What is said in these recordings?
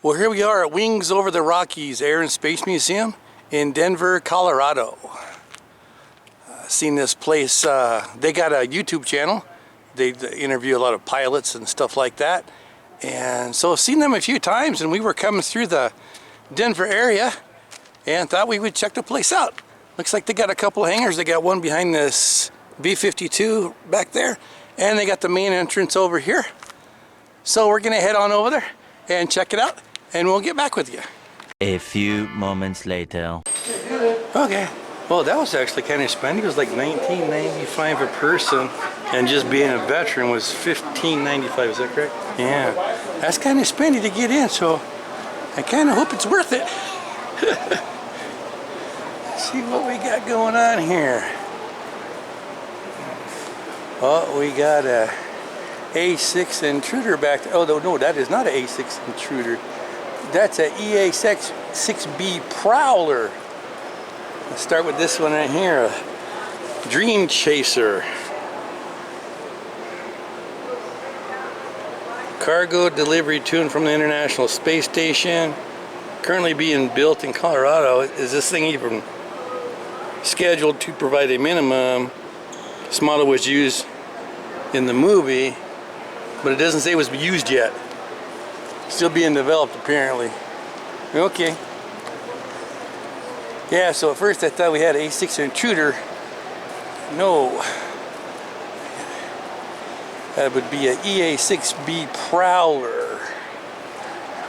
Well, here we are at Wings Over the Rockies Air and Space Museum in Denver, Colorado. Seen this place, they got a YouTube channel. They interview a lot of pilots and stuff like that. And so I've seen them a few times, and we were coming through the Denver area and thought we would check the place out. Looks like they got a couple of hangars. They got one behind this B-52 back there, and they got the main entrance over here. So we're gonna head on over there and check it out, and we'll get back with you. A few moments later. Okay. Well, that was actually kind of spendy. It was like $19.95 a person, and just being a veteran was $15.95. Is that correct? Yeah. That's kind of spendy to get in, so I kind of hope it's worth it. Let's see what we got going on here. Oh, we got a A6 intruder back there. Oh, no, that is not an A6 intruder. That's an EA6B Prowler. Let's start with this one right here, a Dream Chaser. Cargo delivery tune from the International Space Station. Currently being built in Colorado. Is this thing even scheduled to provide a minimum? This model was used in the movie, but it doesn't say it was used yet. Still being developed apparently. Okay. Yeah, so at first I thought we had an A6 intruder. No. That would be an EA6B Prowler.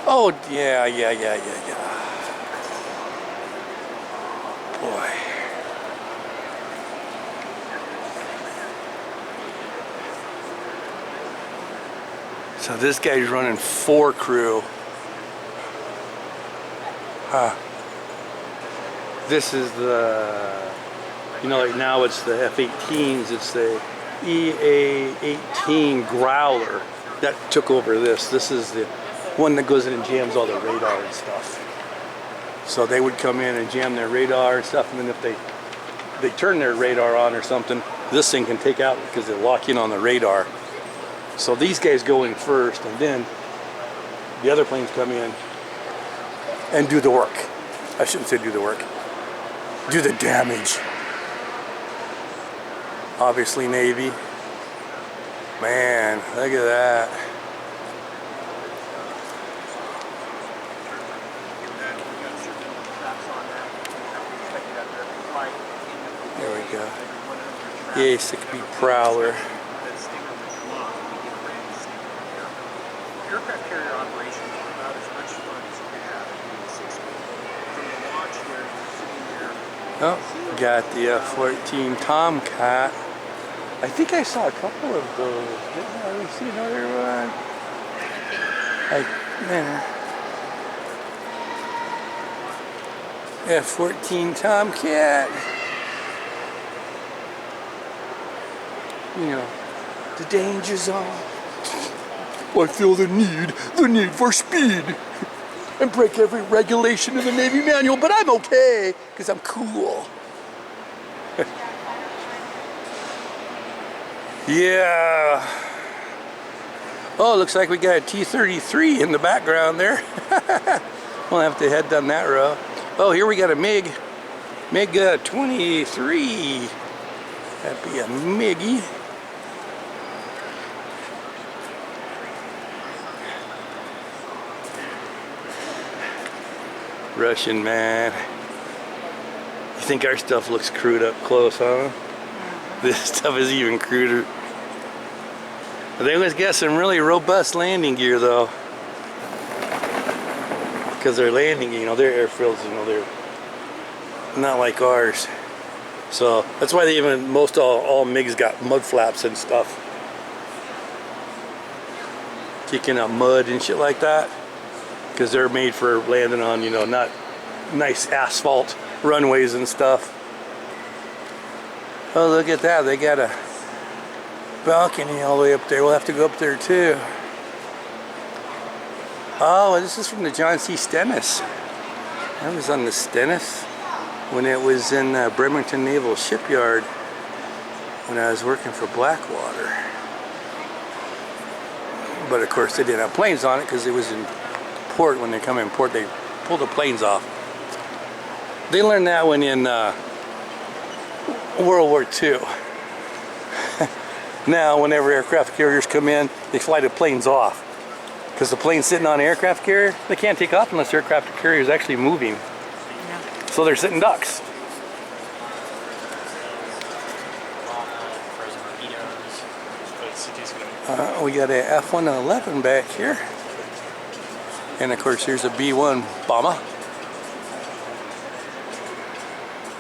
Oh, yeah. Boy. So this guy's running 4 crew. Huh. This is the, like now it's the F-18s, it's the EA-18 Growler that took over this. This is the one that goes in and jams all the radar and stuff. So they would come in and jam their radar and stuff, and then if they turn their radar on or something, this thing can take out because they lock in on the radar. So these guys go in first, and then the other planes come in and do the work. I shouldn't say do the work. Do the damage. Obviously Navy. Man, look at that. There we go. The A6B Prowler. Aircraft carrier operations are about as much fun as you can have in the 60s. From the launch here, you're sitting here. Oh, got the F-14 Tomcat. I think I saw a couple of those. Didn't I see another one? F-14 Tomcat. The danger zone. I feel the need for speed, and break every regulation in the Navy manual, but I'm okay, because I'm cool. Yeah. Oh, looks like we got a T-33 in the background there. We'll have to head down that road. Oh, here we got a MiG 23. That'd be a MiGy. Russian, man. You think our stuff looks crude up close, huh? This stuff is even cruder. They always got some really robust landing gear though. Because they're landing, their airfields, they're not like ours. So that's why they even, most all MiGs got mud flaps and stuff. Kicking up mud and shit like that. Because they're made for landing on, not nice asphalt runways and stuff. Oh, look at that. They got a balcony all the way up there. We'll have to go up there too. Oh, this is from the John C. Stennis. I was on the Stennis when it was in Bremerton Naval Shipyard when I was working for Blackwater. But of course they didn't have planes on it because it was in port, when they come in port, they pull the planes off. They learned that one in World War II. Now, whenever aircraft carriers come in, they fly the planes off. Because the plane's sitting on an aircraft carrier, they can't take off unless the aircraft carrier is actually moving. Yeah. So they're sitting ducks. We got a F-111 back here. And of course, here's a B-1 bomber.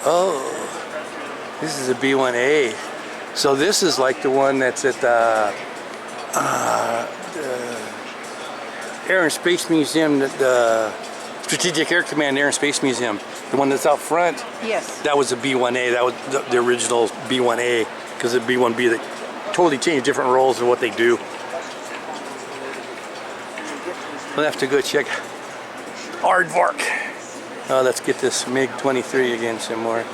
Oh, this is a B-1A. So this is like the one that's at the Air and Space Museum, the Strategic Air Command Air and Space Museum. The one that's out front. Yes. That was a B-1A. That was the original B-1A, because the B-1B, they totally changed different roles of what they do. We'll have to go check Aardvark. Oh, let's get this MiG-23 again some more.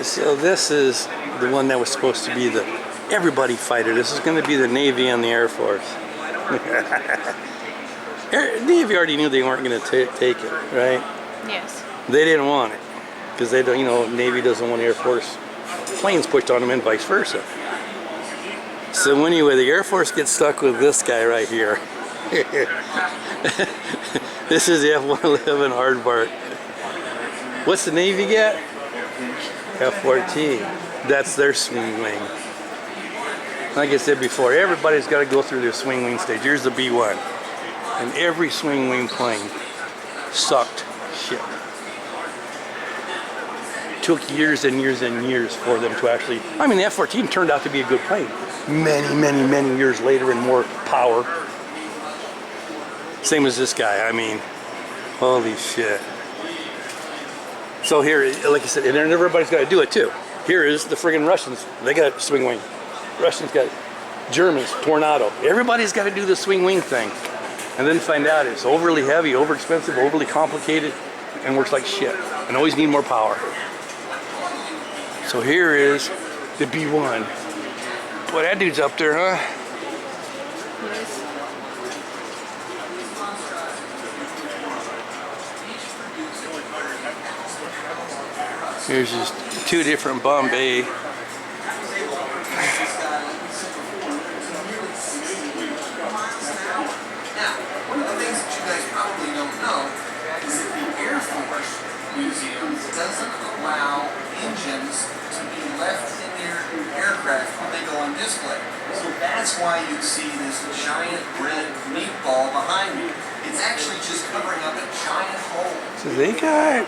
So this is the one that was supposed to be the everybody fighter. This is going to be the Navy and the Air Force. Navy already knew they weren't going to take it, right? Yes. They didn't want it because they don't, you know, Navy doesn't want Air Force planes pushed on them and vice versa. So anyway, the Air Force gets stuck with this guy right here. This is the F-111 Aardvark. What's the Navy get? F-14. That's their swing wing. Like I said before, everybody's got to go through their swing wing stage. Here's the B-1. And every swing wing plane sucked shit. Took years and years and years for them to actually, I mean, the F-14 turned out to be a good plane. Many, many, many years later and more power. Same as this guy, I mean, holy shit. So here, like I said, and everybody's got to do it too. Here is the friggin' Russians. They got swing wing. Russians got Germans, Tornado. Everybody's got to do the swing wing thing. And then find out it's overly heavy, over expensive, overly complicated, and works like shit. And always need more power. So here is the B-1. Boy, that dude's up there, huh? Yes. Here's just two different Bombay. Now, one of the things that you guys probably don't know is that the Air Force Museum doesn't allow engines to be left in their aircraft when they go on display. So that's why you see this giant red meatball behind me. It's actually just covering up a giant hole. So they got...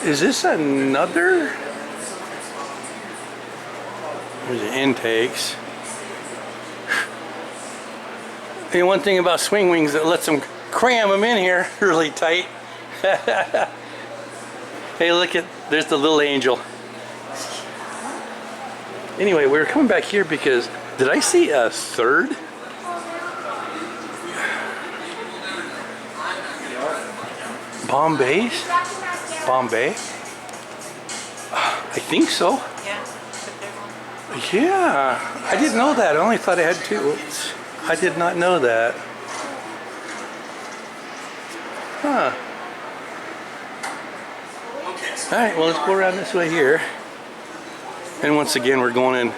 Is this another? There's the intakes. And one thing about swing wings that lets them cram them in here really tight. Hey, look at, there's the little angel. Anyway, we were coming back here because, did I see a third? Bombay's? Bombay? I think so. Yeah. Yeah, I didn't know that. I only thought I had two. Oops. I did not know that. Huh. Alright, well, let's go around this way here. And once again, we're going in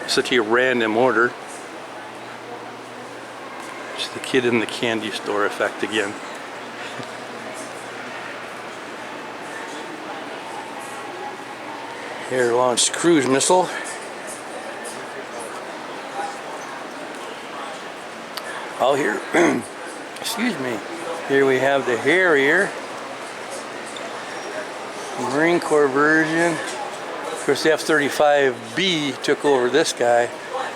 such a random order. It's the kid in the candy store effect again. Air launched cruise missile. Oh, here, excuse me. Here we have the Harrier, Marine Corps version. Of course, the F-35B took over this guy,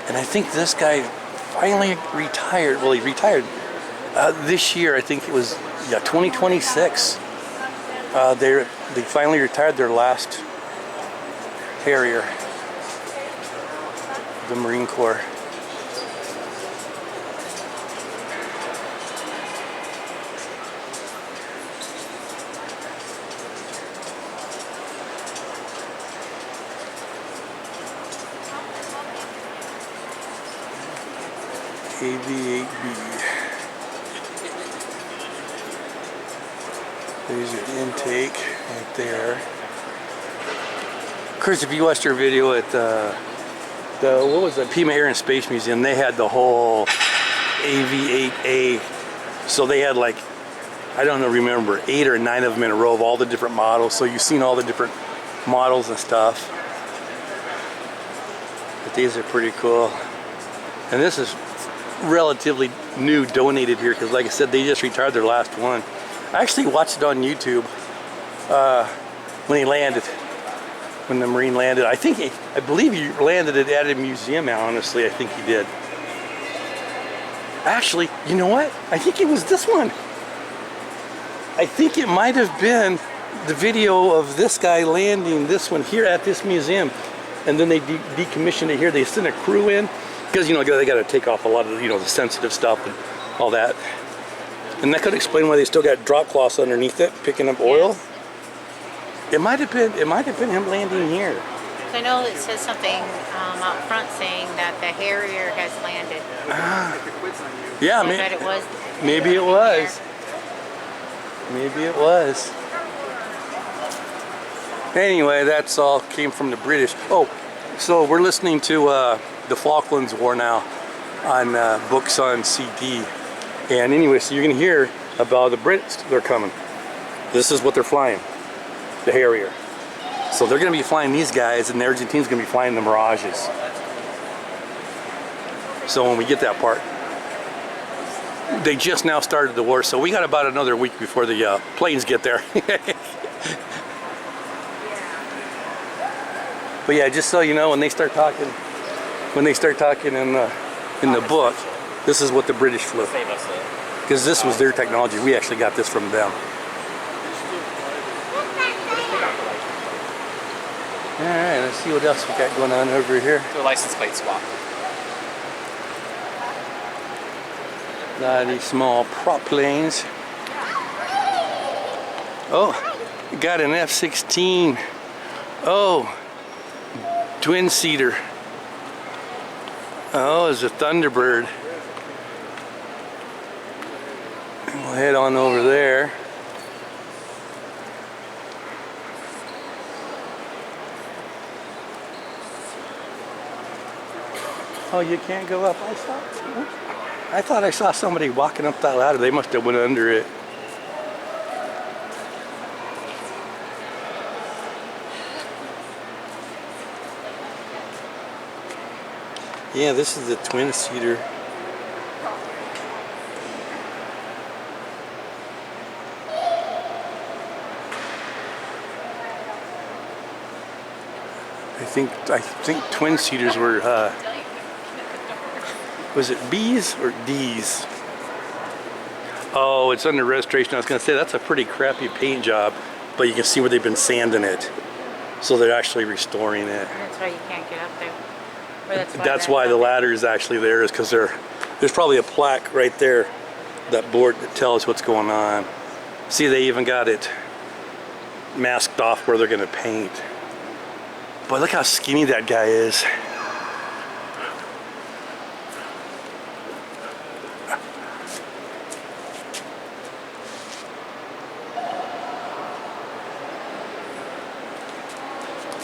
and I think this guy finally retired. Well, he retired this year. I think it was 2026. They finally retired their last Harrier, the Marine Corps. AV-8B. There's your intake right there. Of course, if you watched our video at what was the Pima Air and Space Museum, they had the whole AV-8A. So they had like, I don't know, remember, 8 or 9 of them in a row of all the different models. So you've seen all the different models and stuff. But these are pretty cool. And this is relatively new, donated here, because like I said, they just retired their last one. I actually watched it on YouTube when he landed, when the Marine landed. I believe he landed at a museum, honestly. I think he did. Actually, you know what? I think it was this one. I think it might have been the video of this guy landing this one here at this museum. And then they decommissioned it here. They sent a crew in, because, you know, they got to take off a lot of, you know, the sensitive stuff and all that. And that could explain why they still got drop cloths underneath it, picking up oil. Yes. It might have been him landing here. I know it says something out front saying that the Harrier has landed. Yeah, I bet it was. maybe it was. Maybe it was. Anyway, that's all came from the British. Oh, so we're listening to the Falklands War now on books on CD. And anyway, so you're going to hear about the Brits. They're coming. This is what they're flying, the Harrier. So they're going to be flying these guys, and the Argentines going to be flying the Mirages. So when we get that part, they just now started the war, so we got about another week before the planes get there. But yeah, just so you know, when they start talking in the book, this is what the British flew. Because this was their technology. We actually got this from them. Alright, let's see what else we got going on over here. Do a license plate swap. A lot of these small prop planes. Oh, got an F-16. Oh, twin-seater. Oh, it's a Thunderbird. We'll head on over there. Oh, you can't go up. I thought I saw somebody walking up that ladder. They must have went under it. Yeah, this is the twin-seater. I think twin-seaters were was it B's or D's? Oh, it's under registration. I was going to say that's a pretty crappy paint job, but you can see where they've been sanding it. So they're actually restoring it. And that's why you can't get up there. Or That's why the ladder is actually there, is because there's probably a plaque right there, that board that tells what's going on. See, they even got it masked off where they're going to paint. Boy, look how skinny that guy is.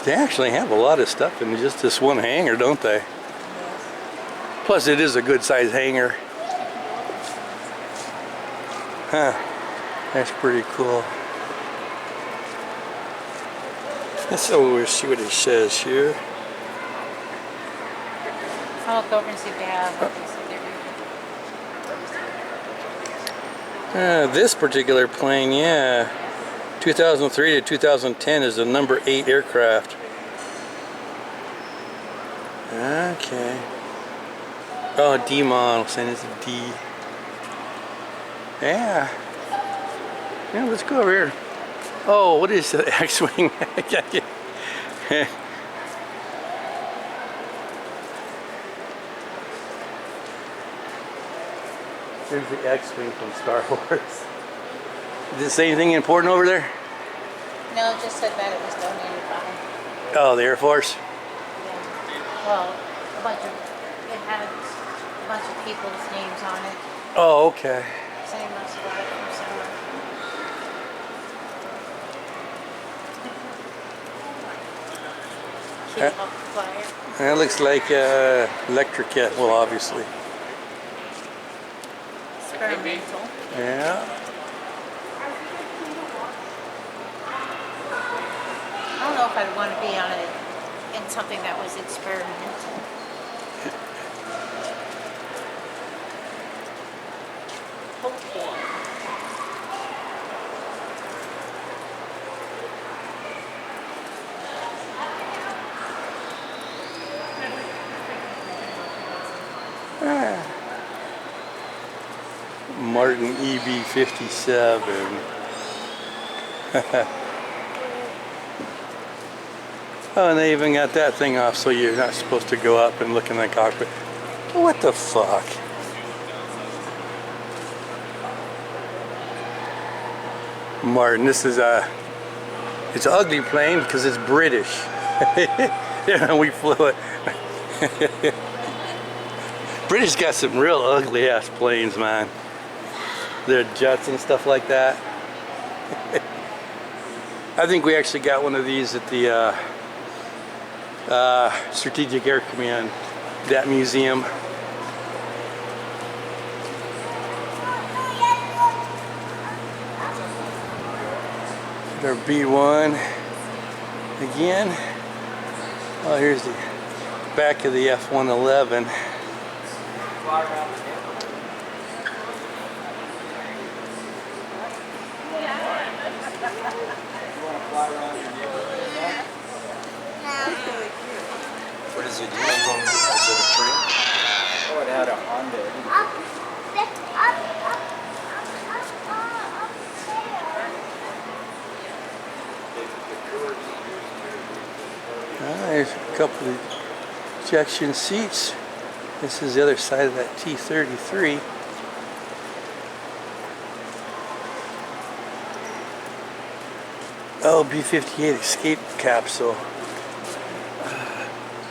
They actually have a lot of stuff in just this one hangar, don't they? Plus, it is a good size hangar. Huh. That's pretty cool. Let's see what it says here. I'll look over and see if they have what they said they're doing. This particular plane, yeah. 2003 to 2010 is the number 8 aircraft. Okay. Oh, D model, saying it's a D. Yeah. Yeah, let's go over here. Oh, what is the X-Wing? Here's the X-Wing from Star Wars. Did it say anything important over there? No, it just said that it was donated by. Oh, the Air Force? Yeah. Well, it had a bunch of people's names on it. Oh, okay. Saying most of it from somewhere. Cute little flyer. That looks like electric cat. Well, obviously. Experimental. Yeah. I don't know if I'd want to be on it in something that was experimental. Hopeful. Martin EB-57. Oh, and they even got that thing off, so you're not supposed to go up and look in the cockpit. What the fuck? Martin, this is it's an ugly plane because it's British. Yeah, we flew it. British got some real ugly ass planes, man. Their jets and stuff like that. I think we actually got one of these at the Strategic Air Command, that museum. Their B-1 again. Oh, here's the back of the F-111. What is it? Is it a train? Oh, it had a Honda. There's a couple of ejection seats. This is the other side of that T-33. Oh, B-58 escape capsule.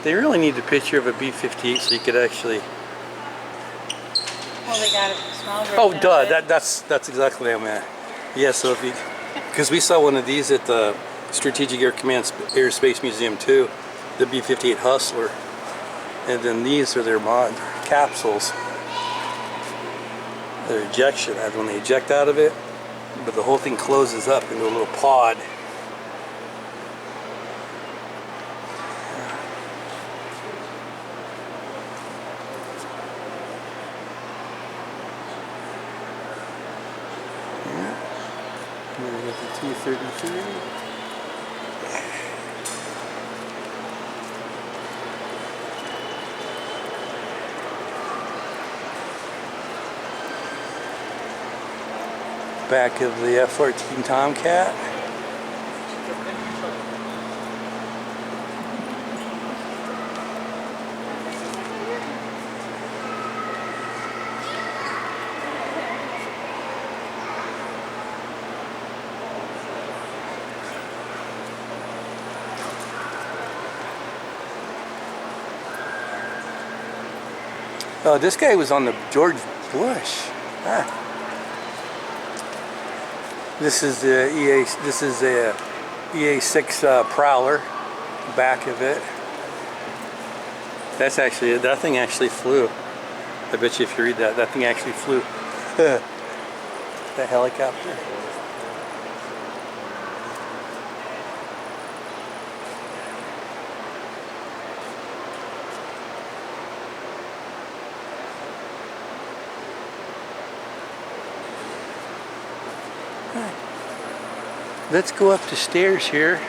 They really need a picture of a B-58 so you could actually... Well, they got a small version. Oh, duh! of it. That's exactly what I meant. Yeah, so if you, because we saw one of these at the Strategic Air Command Aerospace Museum too, the B-58 Hustler, and then these are their mod capsules. Their ejection, when they eject out of it, but the whole thing closes up into a little pod. And then we got the T-33. Back of the F-14 Tomcat. Oh, this guy was on the George Bush. Ah. This is the EA6 Prowler, back of it. That's actually, that thing actually flew. I bet you if you read that, that thing actually flew. The helicopter. Let's go up the stairs here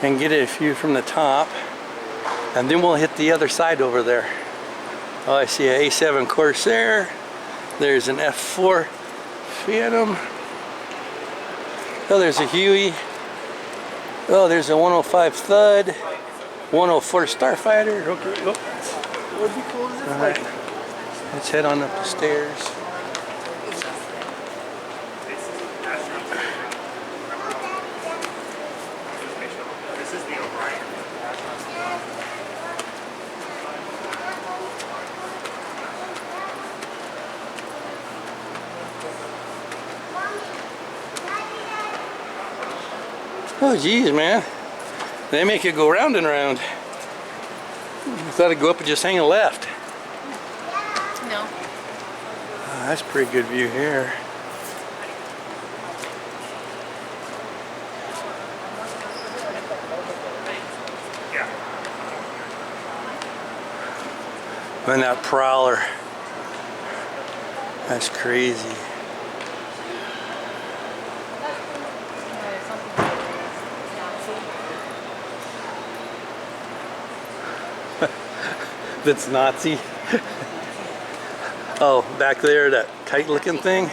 and get a view from the top, and then we'll hit the other side over there. Oh, I see an A7 Corsair. There's an F4 Phantom. Oh, there's a Huey. Oh, there's a 105 Thud. 104 Starfighter. Okay. Oh. What'd be cool is All right. Let's head on up the stairs. Oh, geez, man. They make it go round and round. I thought it'd go up and just hang a left. No. Oh, that's a pretty good view here. And that prowler. That's crazy. That's Nazi. Oh, back there, that kite looking thing?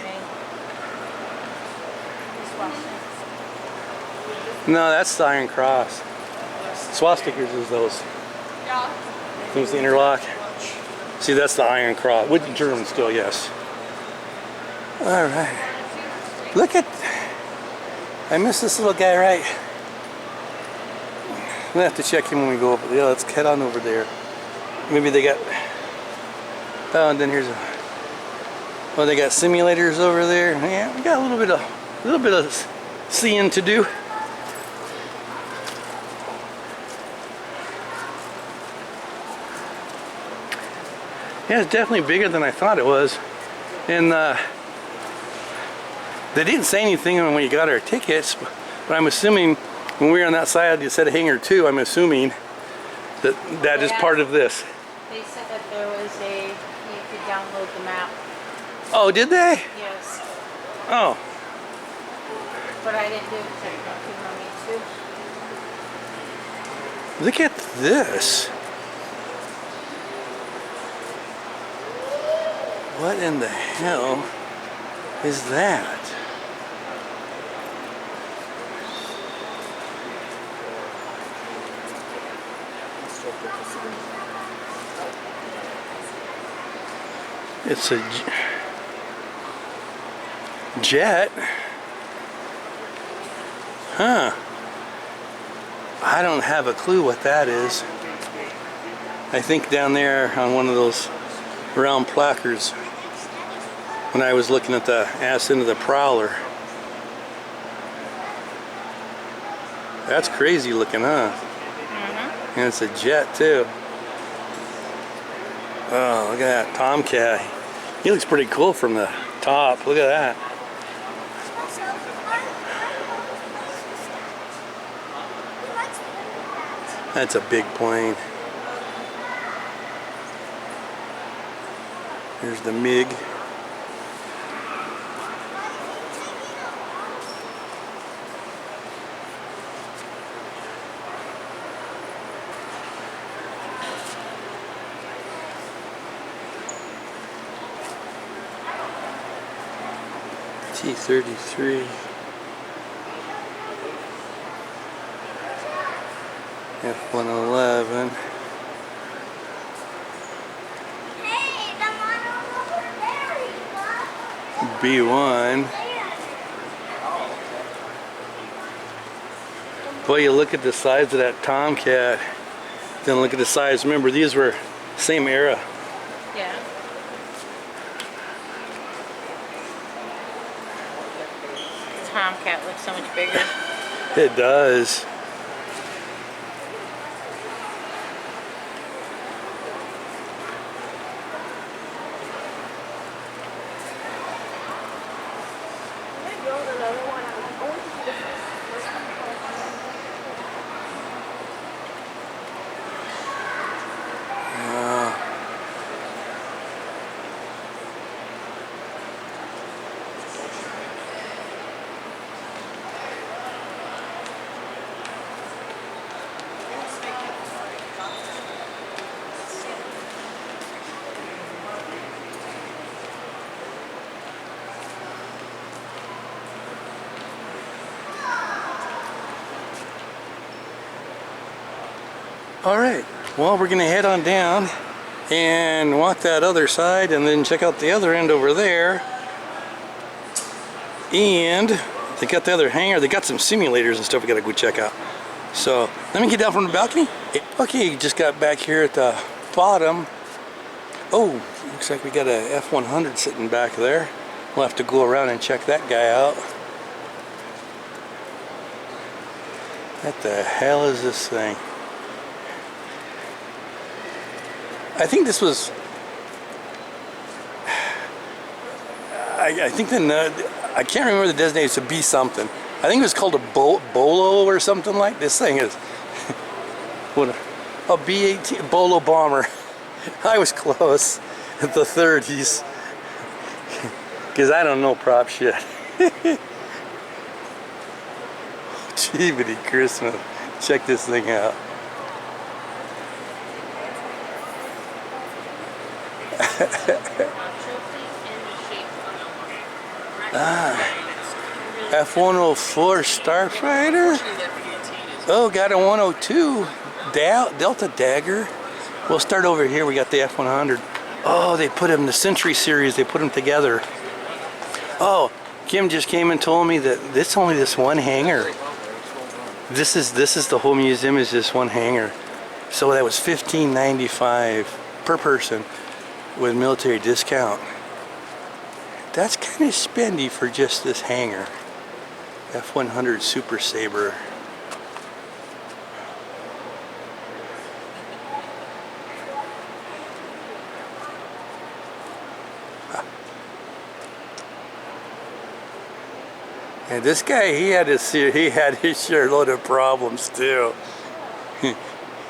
No, that's the Iron Cross. Swastikas is those. Things to interlock. See, that's the Iron Cross. With German still, yes. Alright. Look at... I missed this little guy right. We'll have to check him when we go over. Yeah, let's head on over there. Maybe they got... Oh, and then here's a... Oh, they got simulators over there. Yeah, we got a little bit of seeing to do. Yeah, it's definitely bigger than I thought it was. And they didn't say anything when we got our tickets, but I'm assuming when we were on that side, you said hangar 2, I'm assuming that is part of this. They said that there was you could download the map. Oh, did they? Yes. Oh. But I didn't do it because I don't need to. Look at this. What in the hell is that? It's a jet. Huh. I don't have a clue what that is. I think down there on one of those round placards when I was looking at the ass end of the prowler. That's crazy looking, huh? Mm-hmm. And it's a jet too. Oh, look at that Tomcat. He looks pretty cool from the top. Look at that. That's a big plane. Here's the MiG. T-33. F-111. B-1. Boy, you look at the size of that Tomcat, then look at the size. Remember, these were same era. Yeah. The Tomcat looks so much bigger. It does. All right, well, we're gonna head on down and walk that other side and then check out the other end over there. And they got the other hangar. They got some simulators and stuff we gotta go check out. So let me get down from the balcony. Okay, just got back here at the bottom. Oh, looks like we got a F-100 sitting back there. We'll have to go around and check that guy out. What the hell is this thing? I think this was... I think I can't remember the designation, to be something. I think it was called a Bolo or something like this thing is. What a B-18 Bolo bomber. I was close at the 30s. Because I don't know prop shit. Jeebity Christmas. Check this thing out. F-104 Starfighter. Oh, got a 102 Delta Dagger. We'll start over here. We got the F-100. Oh, they put them in the Century series. They put them together. Oh, Kim just came and told me that it's only this one hangar. This is the whole museum is this one hangar. So that was $15.95 per person with military discount. That's kind of spendy for just this hangar. F-100 Super Sabre. And this guy, he had his share load of problems too.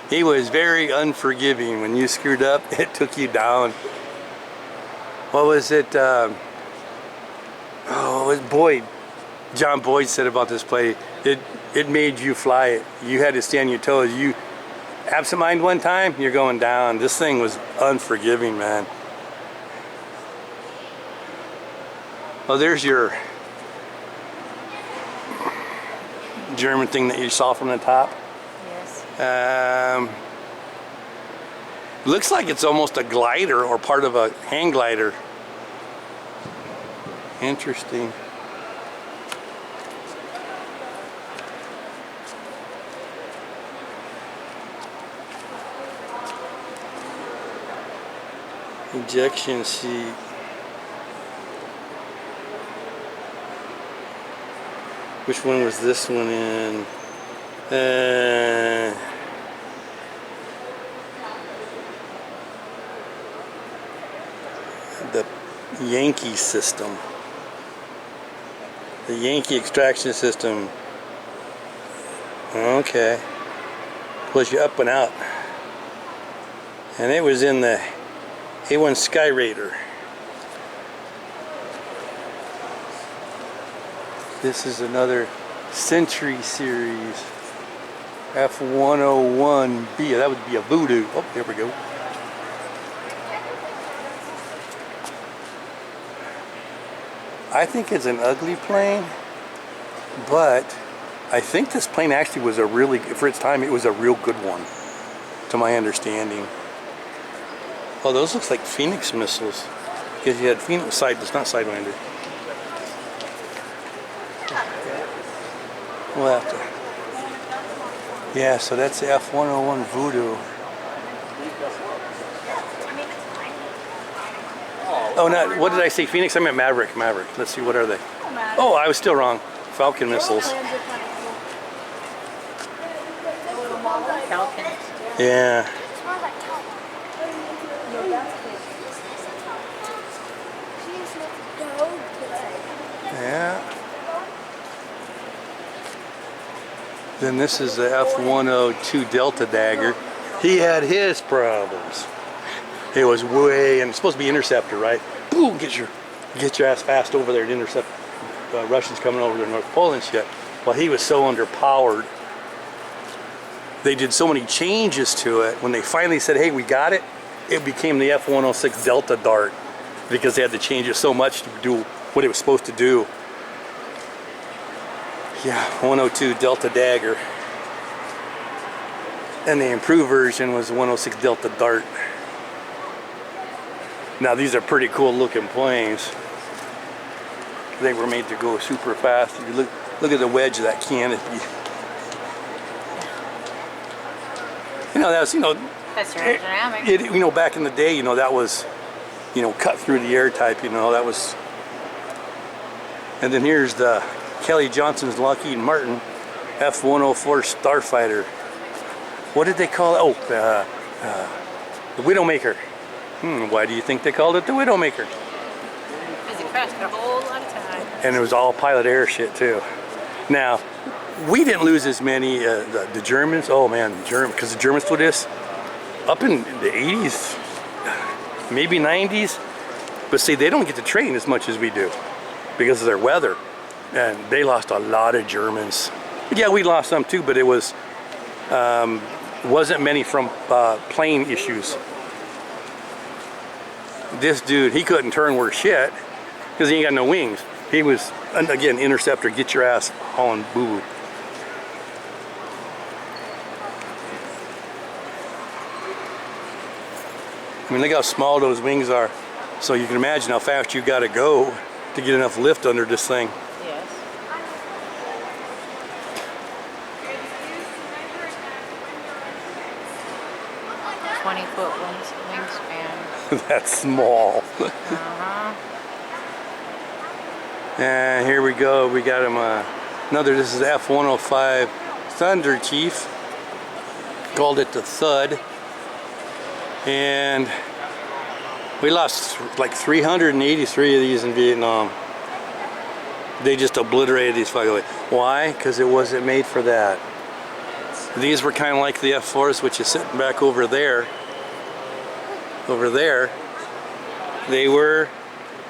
He was very unforgiving. When you screwed up, it took you down. What was it? Oh, it was Boyd. John Boyd said about this plane. It made you fly it. You had to stand on your toes. You absent-minded one time, you're going down. This thing was unforgiving, man. Oh, there's your German thing that you saw from the top. Yes. Looks like it's almost a glider or part of a hang glider. Interesting. Ejection seat. Which one was this one in? The Yankee system. The Yankee extraction system. Okay. Pulls you up and out. And it was in the A1 Sky Raider. This is another Century series. F-101B. That would be a Voodoo. Oh, there we go. I think it's an ugly plane, but I think this plane actually was a really, for its time, it was a real good one, to my understanding. Oh, those looks like Phoenix missiles. Because you had Phoenix side, it's not Sidewinder. We'll have to. Yeah, so that's the F-101 Voodoo. Oh, not, what did I say? Phoenix? I meant Maverick. Maverick. Let's see, what are they? Oh, I was still wrong. Falcon missiles. Falcon. Yeah. Yeah. Then this is the F-102 Delta Dagger. He had his problems. It was way, and it's supposed to be interceptor, right? Boom, get your ass fast over there to intercept Russians coming over the North Pole and shit. Well, he was so underpowered. They did so many changes to it. When they finally said, hey, we got it, it became the F-106 Delta Dart because they had to change it so much to do what it was supposed to do. Yeah, 102 Delta Dagger. And the improved version was the 106 Delta Dart. Now these are pretty cool looking planes. They were made to go super fast. If you look at the wedge of that canopy. That's That's aerodynamic. back in the day, that was, cut through the air type. That was. And then here's the Kelly Johnson's Lockheed Martin F-104 Starfighter. What did they call it? Oh, the Widowmaker. Why do you think they called it the Widowmaker? Because it crashed a whole lot of time. And it was all pilot air shit too. Now, we didn't lose as many, the Germans, oh man, because the Germans flew this up in the 80s, maybe 90s. But see, they don't get to train as much as we do because of their weather. And they lost a lot of Germans. Yeah, we lost some too, but it wasn't many from plane issues. This dude, he couldn't turn worth shit because he ain't got no wings. He was, again, interceptor, get your ass hauling boo-boo. I mean, look how small those wings are. So you can imagine how fast you gotta go to get enough lift under this thing. Yes. "20-foot wingspan." That's small. And here we go. We got him this is F-105 Thunder Chief. Called it the Thud. And we lost like 383 of these in Vietnam. They just obliterated these fuckers. Why? Because it wasn't made for that. These were kind of like the F-4s, which is sitting back over there. Over there. They were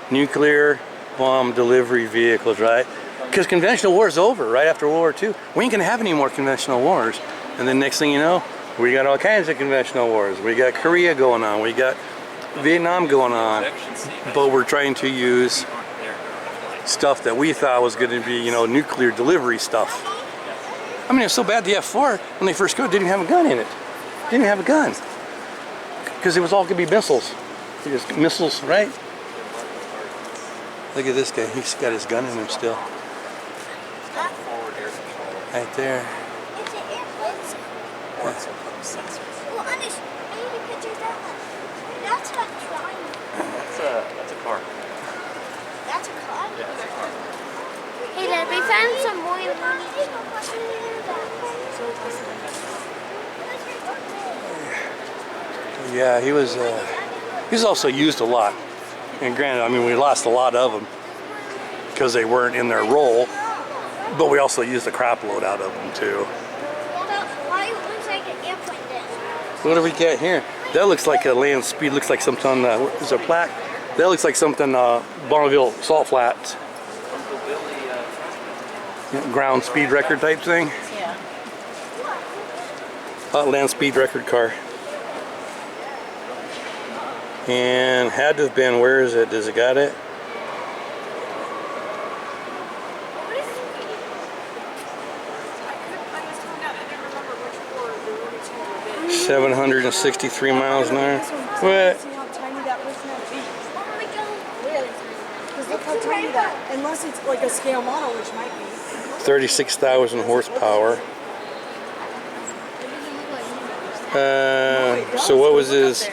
nuclear bomb delivery vehicles, right? Because conventional war is over right after World War II. We ain't gonna have any more conventional wars. And then next thing you know, we got all kinds of conventional wars. We got Korea going on. We got Vietnam going on. But we're trying to use stuff that we thought was going to be, nuclear delivery stuff. I mean, it's so bad the F-4, when they first go, didn't have a gun in it. Didn't have a gun. Because it was all going to be missiles. Just missiles, right? Look at this guy. He's got his gun in him still. Right there. Well, Anish, maybe pictures that one. That's what I'm trying. That's a car. That's a car? Yeah, that's a car. Hey, Dad, we found some more. Yeah, he was also used a lot. And granted, I mean, we lost a lot of them because they weren't in their role, but we also used a crap load out of them too. Why it looks like an airplane then? What do we got here? That looks like a land speed, looks like something, what is a plaque? That looks like something Bonneville Salt Flats. Ground speed record type thing. Yeah. Land speed record car. And had to have been, where is it? Does it got it? What is it? 763 miles an hour. What? See how tiny that was now? Oh my God. Because look how tiny that, unless it's like a scale model, which might be. 36,000 horsepower. So what was his?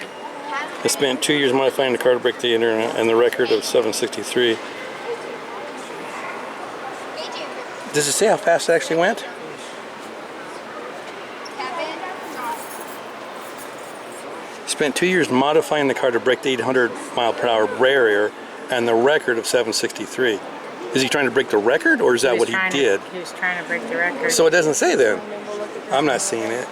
I spent 2 years modifying the car to break the internet and the record of 763. Does it say how fast it actually went? Spent 2 years modifying the car to break the 800 mile per hour barrier and the record of 763. Is he trying to break the record, or is that what he did? He was trying to break the record. So it doesn't say then. I'm not seeing it.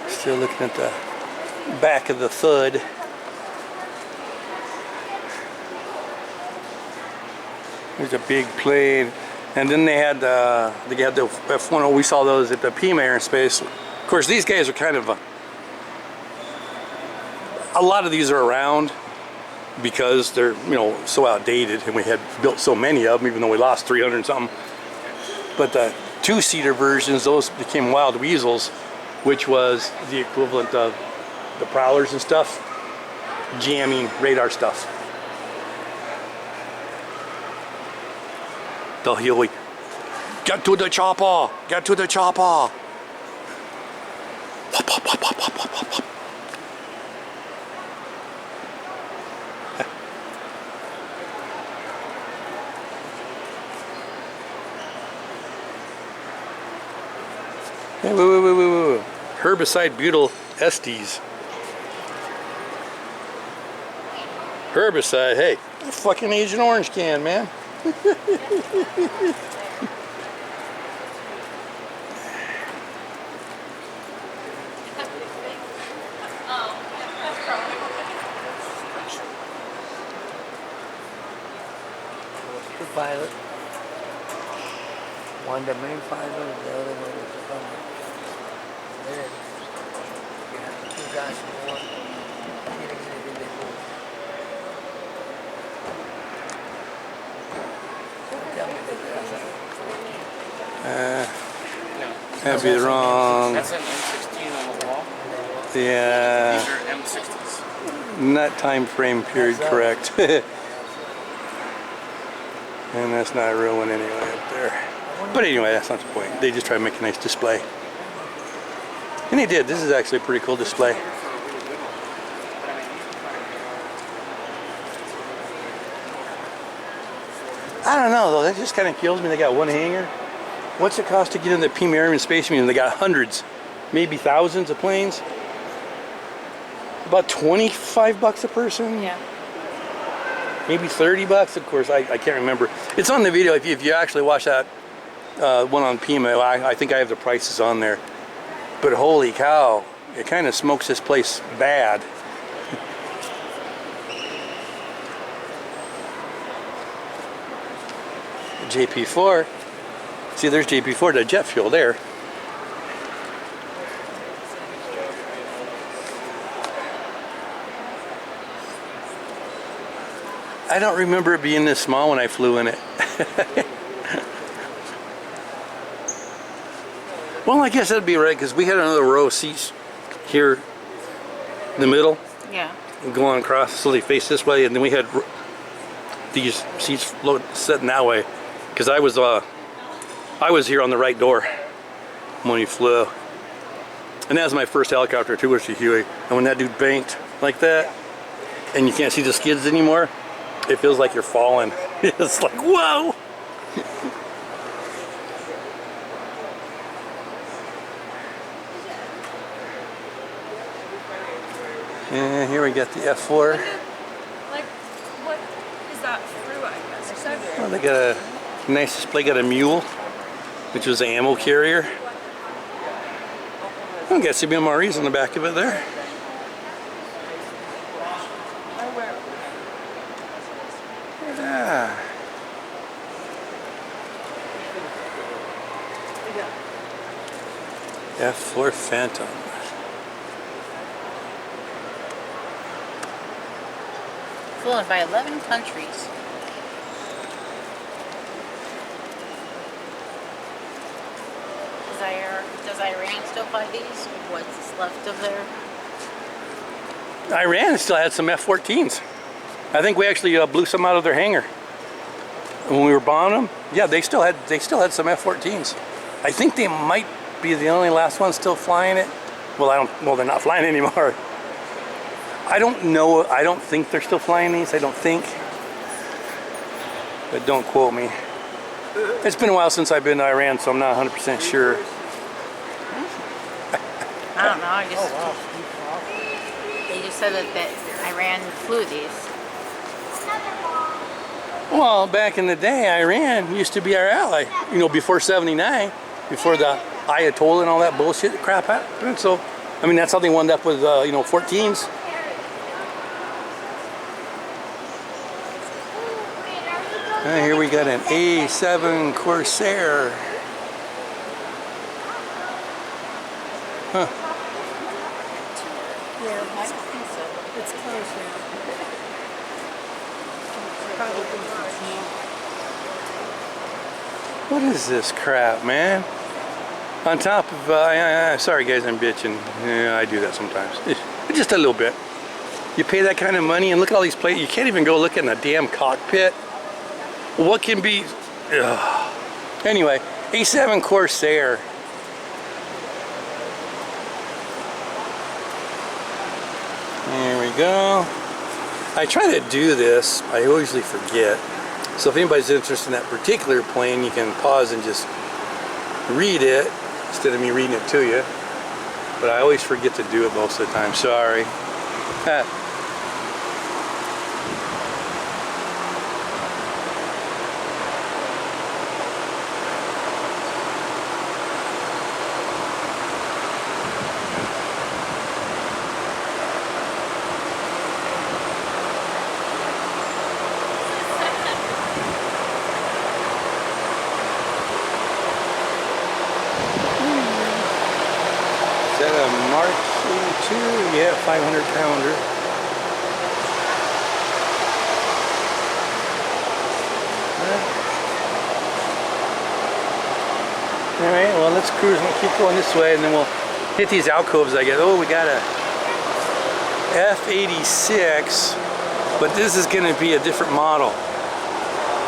Still looking at the back of the Thud. There's a big plane, and then they had the F-1. We saw those at the Pima Air and Space. Of course, these guys are kind of a lot of these are around, because they're, you know, so outdated, and we had built so many of them, even though we lost 300 and something. But the two-seater versions, those became Wild Weasels, which was the equivalent of the Prowlers and stuff, jamming radar stuff. The Huey, get to the chopper, get to the chopper. Pop, pop, pop, pop, pop, pop, pop, pop. Hey, wait. Herbicide butyl estes. Herbicide, hey, a fucking Agent Orange can, man. The pilot. One the main pilot, the other one is the gunner. Then you have the 2 guys in one. Tell me That'd be wrong. That's an M16 on the wall. Yeah, These are M60s. not time frame period correct. And that's not a real one anyway up there. But anyway, that's not the point. They just try to make a nice display. And they did. This is actually a pretty cool display. I don't know though, that just kind of kills me. They got one hangar. What's it cost to get in the Air and Space Museum? They got hundreds, maybe thousands of planes. About $25 a person? Yeah. Maybe $30, of course, I can't remember. It's on the video. If you actually watch that one on Pima, I think I have the prices on there. But holy cow, it kind of smokes this place bad. JP4. See, there's JP4, the jet fuel there. I don't remember it being this small when I flew in it. Well, I guess that'd be right, because we had another row of seats here in the middle. Yeah. Going across, so they face this way, and then we had these seats sitting that way. Because I was here on the right door when he flew. And that was my first helicopter too, was the Huey. And when that dude banked like that, and you can't see the skids anymore, it feels like you're falling. It's like, whoa! And here we got the F4. Like, what is that through, I guess? Well, they got a nice display, got a mule, which was an ammo carrier. I got CBMREs on the back of it there. Yeah. F4 Phantom. Flown by 11 countries. Does Iran still fly these? What's left of their? Iran still had some F-14s. I think we actually blew some out of their hangar when we were bombing them. Yeah, they still had some F-14s. I think they might be the only last ones still flying it. Well, they're not flying anymore. I don't know. I don't think they're still flying these. I don't think. But don't quote me. It's been a while since I've been to Iran, so I'm not 100% sure. I don't know. They just said that Iran flew these. Well, back in the day, Iran used to be our ally. You know, before '79, before the Ayatollah and all that bullshit crap happened. So, I mean, that's how they wound up with, 14s. And here we got an A7 Corsair. Huh. Yeah, it's close now. probably thinks it's me. What is this crap, man? On top of, sorry guys, I'm bitching. Yeah, I do that sometimes. Just a little bit. You pay that kind of money and look at all these plates. You can't even go look in the damn cockpit. What can be... Ugh. Anyway, A7 Corsair. There we go. I try to do this. I usually forget. So if anybody's interested in that particular plane, you can pause and just read it instead of me reading it to you. But I always forget to do it most of the time. Sorry. Is that a Mark 82? Yeah, 500 pounder. Alright, well let's cruise and keep going this way and then we'll hit these alcoves I guess. Oh, we got a F86, but this is going to be a different model.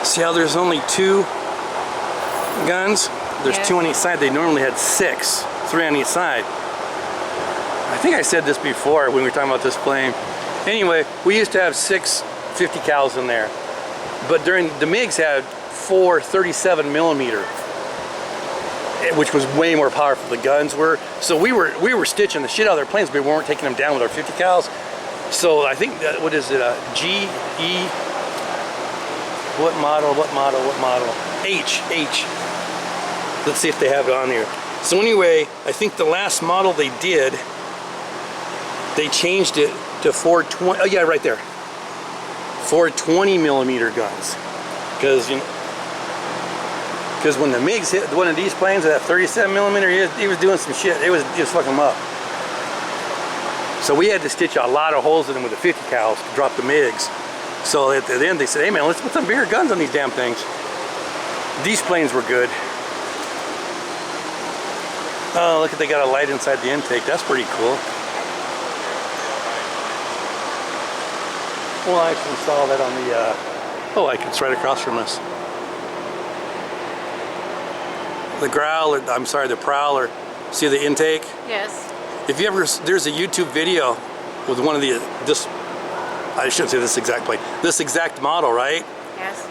See how there's only 2 guns? There's 2 on each side. They normally had 6, 3 on each side. I think I said this before when we were talking about this plane. Anyway, we used to have 6 50 cals in there, but during the MiGs had 4 37 millimeter, which was way more powerful. The guns were. So we were stitching the shit out of their planes, but we weren't taking them down with our 50 cals. So I think that, what is it? GE. What model? H. Let's see if they have it on here. So anyway, I think the last model they did, they changed it to 420. Oh yeah, right there. 420 millimeter guns, because when the MiGs hit one of these planes with that 37 millimeter, he was doing some shit. It was fucking them up. So we had to stitch a lot of holes in them with the 50 cals to drop the MiGs. So at the end they said, hey man, let's put some bigger guns on these damn things. These planes were good. Oh, look at, they got a light inside the intake. That's pretty cool. Well, I actually saw that on the, oh, it's right across from us. The Growler, I'm sorry, the Prowler. See the intake? Yes. If you ever, there's a YouTube video with one of the, I shouldn't say this exact plane, this exact model, right? Yes.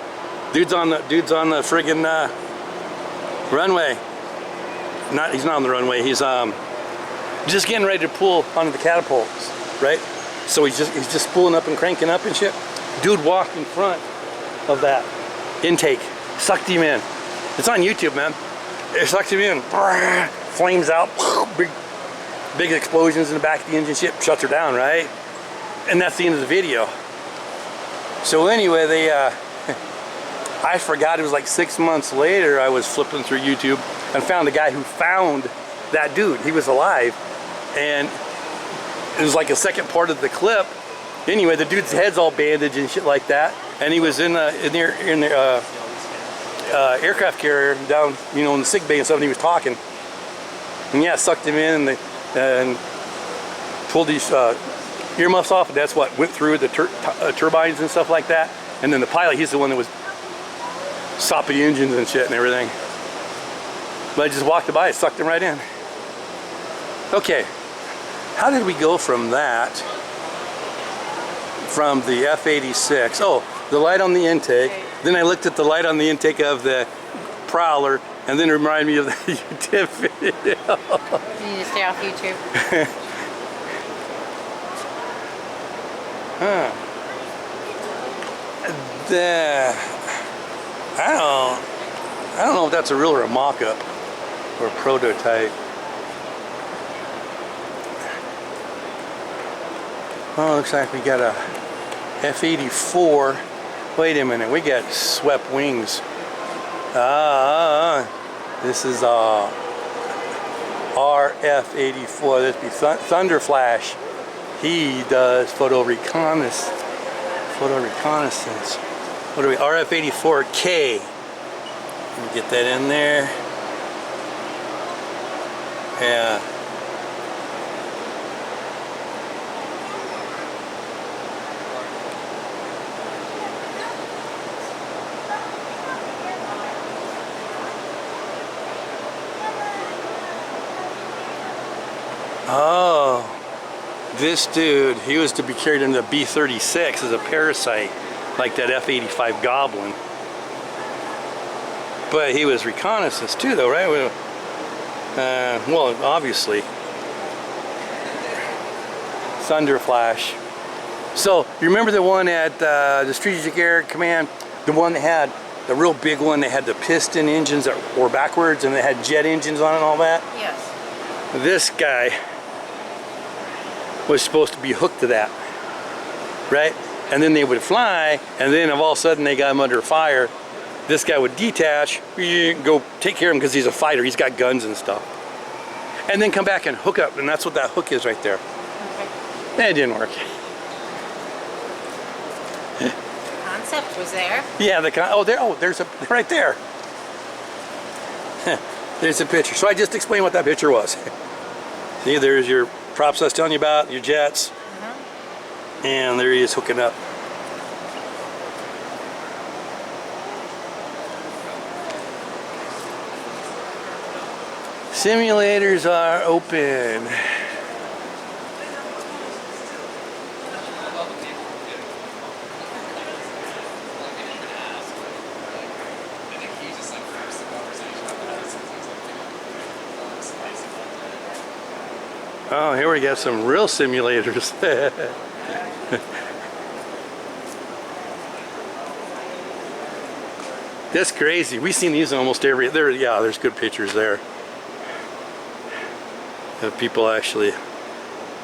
Dude's on the friggin' runway. He's not on the runway. He's just getting ready to pull onto the catapults, right? So he's just spooling up and cranking up and shit. Dude walked in front of that intake, sucked him in. It's on YouTube, man. It sucked him in. Flames out, big explosions in the back of the engine ship, shuts her down, right? And that's the end of the video. So anyway, they I forgot, it was like 6 months later, I was flipping through YouTube and found a guy who found that dude. He was alive, and it was like a second part of the clip. Anyway, the dude's head's all bandaged and shit like that, and he was in the aircraft carrier down, in the sick bay and stuff, and he was talking. And yeah, sucked him in and pulled these earmuffs off, and that's what went through the turbines and stuff like that. And then the pilot, he's the one that was sopping the engines and shit and everything. But I just walked by, it sucked him right in. Okay, how did we go from that, from the F86? Oh, the light on the intake. Then I looked at the light on the intake of the Prowler, and then it reminded me of the YouTube video. You need to stay off YouTube. Huh. I don't know if that's a real or a mock-up or a prototype. Oh, looks like we got a F84. Wait a minute, we got swept wings. This is RF84. This be Thunder Flash. He does photo reconnaissance. What are we? RF84K. Let me get that in there. Yeah. Oh, this dude, he was to be carried in the B-36 as a parasite, like that F-85 Goblin. But he was reconnaissance too, though, right? Well, obviously. Thunder Flash. So, you remember the one at the Strategic Air Command? The one that had, the real big one that had the piston engines that were backwards and they had jet engines on it and all that? Yes. This guy was supposed to be hooked to that, right? And then they would fly, and then all of a sudden they got him under fire. This guy would detach, go take care of him because he's a fighter, he's got guns and stuff. And then come back and hook up, and that's what that hook is right there. Okay. It didn't work. Concept was there. Yeah, there's a, right there. There's a picture. So I just explained what that picture was. See, there's your props I was telling you about, your jets. And there he is hooking up. Simulators are open. Oh, here we got some real simulators. That's crazy. We've seen these in almost every. There's good pictures there. Of people actually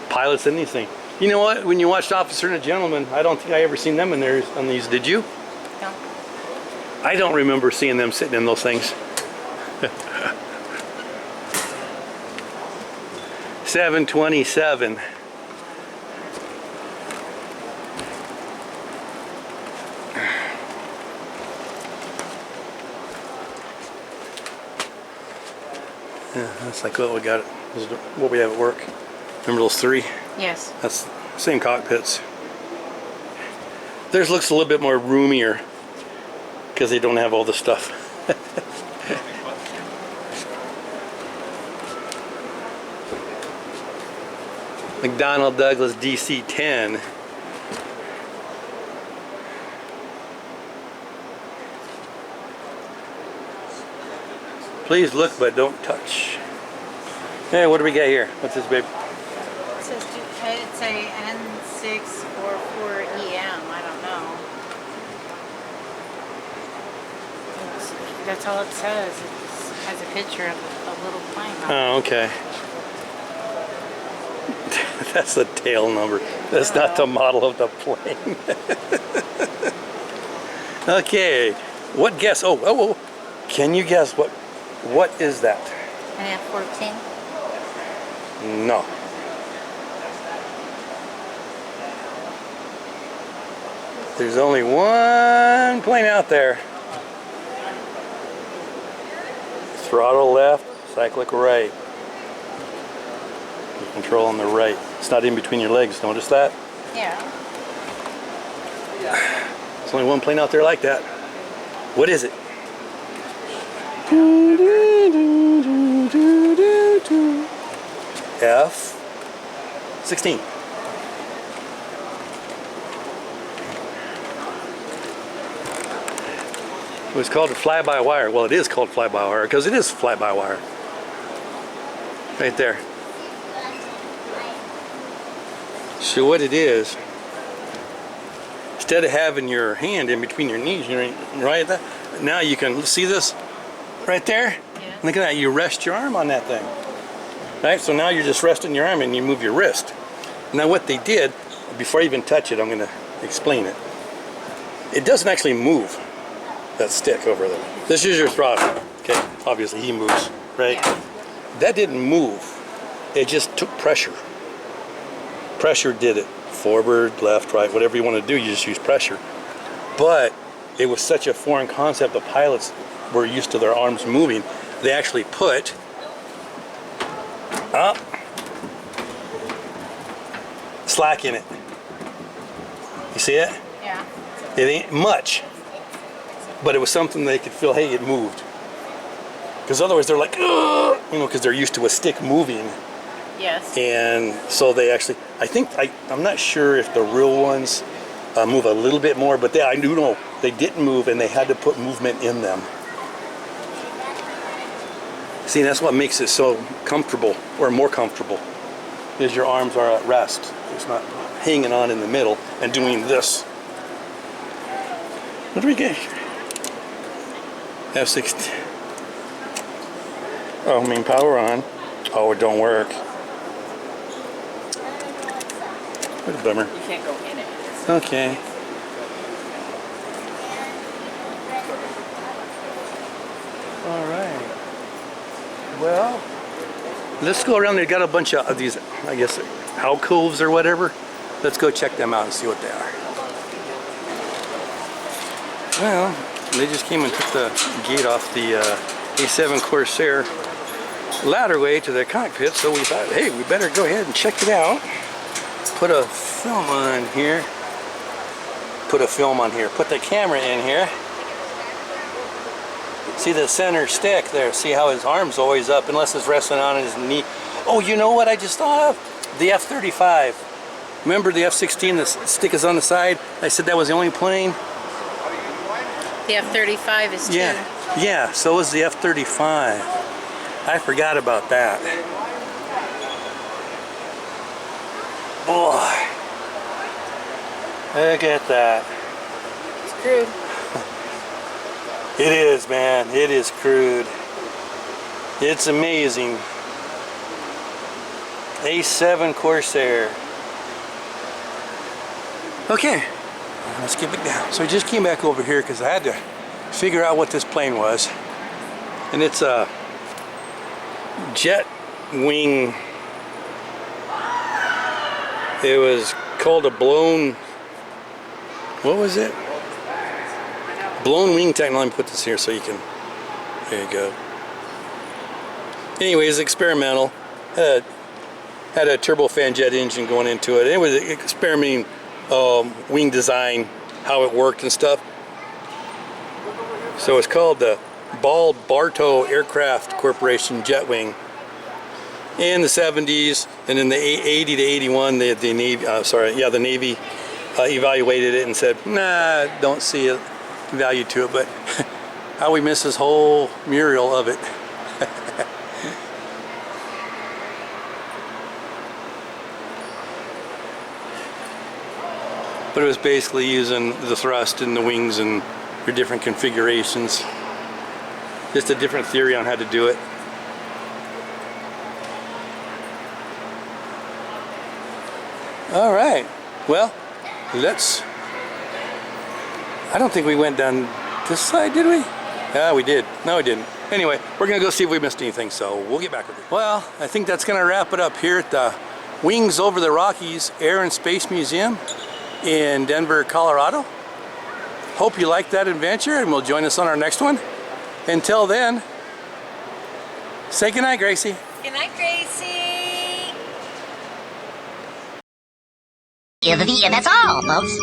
pilots in these things. You know what? When you watched Officer and a Gentleman, I don't think I ever seen them in there on these. Did you? No. I don't remember seeing them sitting in those things. 727. Yeah, that's like what we got. What we have at work. Remember those three? Yes. That's same cockpits. Theirs looks a little bit more roomier because they don't have all the stuff. McDonnell Douglas DC-10. Please look, but don't touch. Hey, what do we got here? What's this, babe? It says it's a N644EM. I don't know. That's all it says. It just has a picture of a little plane. Oh, okay. That's the tail number. That's not the model of the plane. Okay. What guess? Oh. Can you guess what is that? An F-14? No. There's only one plane out there. Throttle left, cyclic right. Control on the right. It's not in between your legs. Notice that? Yeah. There's only one plane out there like that. What is it? F-16. It was called a fly-by-wire. Well, it is called fly-by-wire because it is fly-by-wire. Right there. So what it is, instead of having your hand in between your knees, right there, now you can see this right there. Yeah. Look at that. You rest your arm on that thing. Right? So now you're just resting your arm and you move your wrist. Now what they did, before I even touch it, I'm going to explain it. It doesn't actually move, that stick over there. This is your throttle. Okay, obviously he moves, right? Yeah. That didn't move. It just took pressure. Pressure did it. Forward, left, right, whatever you want to do, you just use pressure. But it was such a foreign concept, the pilots were used to their arms moving. They actually put slack in it. You see it? Yeah. It ain't much, but it was something they could feel, hey, it moved. Because otherwise they're like, ugh, you know, because they're used to a stick moving. Yes. And so they actually, I'm not sure if the real ones move a little bit more, but I do know they didn't move and they had to put movement in them. See, that's what makes it so comfortable, or more comfortable, is your arms are at rest. It's not hanging on in the middle and doing this. What do we get here? F16. Oh, main power on. Oh, it don't work. What a bummer. You can't go in it. Okay. All right. Well, let's go around there. Got a bunch of these, I guess, alcoves or whatever. Let's go check them out and see what they are. Well, they just came and took the gate off the A7 Corsair ladderway to the cockpit, so we thought, hey, we better go ahead and check it out. Put a film on here. Put a film on here. Put the camera in here. See the center stick there. See how his arm's always up unless it's resting on his knee. Oh, you know what I just thought of? The F-35. Remember the F-16, the stick is on the side? I said that was the only plane. The F-35 is too. Yeah, so is the F-35. I forgot about that. Boy, look at that. It's crude. It is, man. It is crude. It's amazing. A7 Corsair. Okay, let's get it down. So I just came back over here because I had to figure out what this plane was. And it's a jet wing. It was called a blown, what was it? Blown wing technology. Let me put this here so you can, there you go. Anyways, experimental. Had a turbofan jet engine going into it. It was experimenting wing design, how it worked and stuff. So it's called the Ball Bartow Aircraft Corporation Jet Wing. In the 70s, and in the 80 to 81, the Navy, the Navy evaluated it and said, nah, don't see a value to it, but how we miss this whole mural of it. But it was basically using the thrust and the wings and your different configurations. Just a different theory on how to do it. All right, well, I don't think we went down this side, did we? Yeah, we did. No, we didn't. Anyway, we're gonna go see if we missed anything, so we'll get back with you. Well, I think that's gonna wrap it up here at the Wings Over the Rockies Air and Space Museum in Denver, Colorado. Hope you liked that adventure and will join us on our next one. Until then, say goodnight, Gracie. Good night, Gracie. And that's all, folks.